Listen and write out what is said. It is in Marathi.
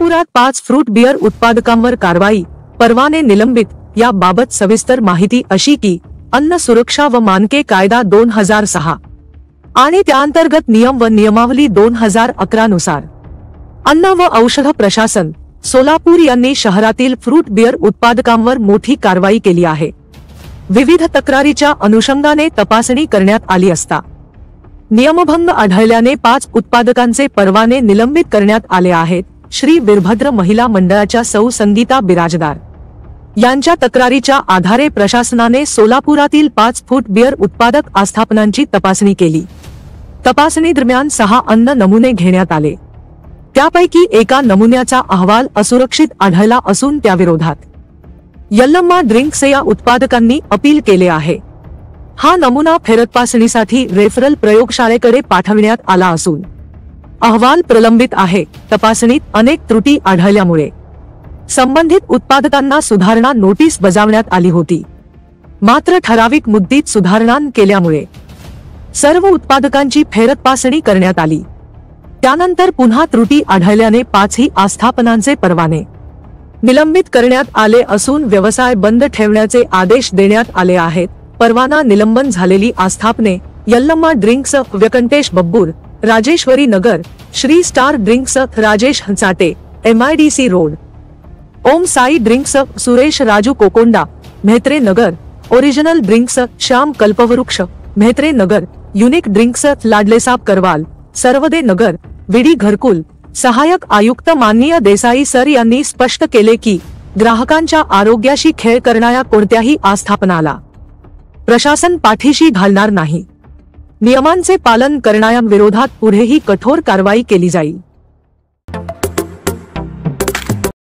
सोलापुरात 5 फ्रूट बियर उत्पादकांवर कारवाई, परवाने निलंबित. याबाबत सविस्तर माहिती अशी की अन्न सुरक्षा व मानके कायदा 2006 आणि त्याअंतर्गत नियम व नियमावली 2011 नुसार अन्न व औषध प्रशासन सोलापूर यांनी शहरातील फ्रूट बियर उत्पादकांवर मोठी कारवाई केली आहे. विविध तक्रारीच्या अनुषंगाने तपासणी करण्यात आली असता नियमभंग आढळल्याने 5 उत्पादकांचे परवाने निलंबित करण्यात आले आहेत. श्री वीरभद्र महिला मंडळाच्या सौ संगीता बिराजदार यांच्या तक्रारीच्या आधारे प्रशासनाने सोलापुरातील 5 फ्रूट बियर उत्पादक आस्थापनांची तपासणी केली. तपासणी दरम्यान 6 अन्न नमुने घेण्यात आले. त्यापैकी एका नमुन्याचा अहवाल असुरक्षित आढळला असून त्याविरोधात यल्लम्मा ड्रिंक्स या उत्पादकांनी अपील केले आहे. हा नमुना फेरतपासणीसाठी रेफरल प्रयोगशाळेकडे पाठविण्यात आला असून अहवाल प्रलंबित आहे. तपासणीत अनेक त्रुटी आढळल्यामुळे संबंधित उत्पादकांना सुधारणा नोटीस बजावण्यात आली होती. मात्र ठराविक मुद्दीत सुधारणा केल्यामुळे सर्व उत्पादकांची फेरतपासणी करण्यात आली. त्यानंतर पुन्हा त्रुटी आढळल्याने 5ही आस्थापनांचे परवाने निलंबित करण्यात आले असून व्यवसाय बंद ठेवण्याचे आदेश देण्यात आले आहेत. परवाना निलंबन झालेली आस्थापने Yallamma drinks Vyankatesh Babbur, Rajeshwari Nagar, Shri star drinks Rajesh Hanchate, MIDC road, Om Sai drinks Suresh Raju Kokonda, Mhetre Nagar, original drinks Shyam Kalpavruksh, Mhetre Nagar, unique drinks Ladlesab Karwal, Sarvade Nagar, Vidi Gharkul. सहाय्यक आयुक्त माननीय देसाई सर यांनी स्पष्ट केले की ग्राहकांच्या आरोग्याशी खेळ करणाऱ्या कोणत्याही आस्थापनाला प्रशासन पाठीशी घालणार नाही. नियमांचे पालन करणाऱ्यांविरोधात पुढेही कठोर कारवाई केली जाईल.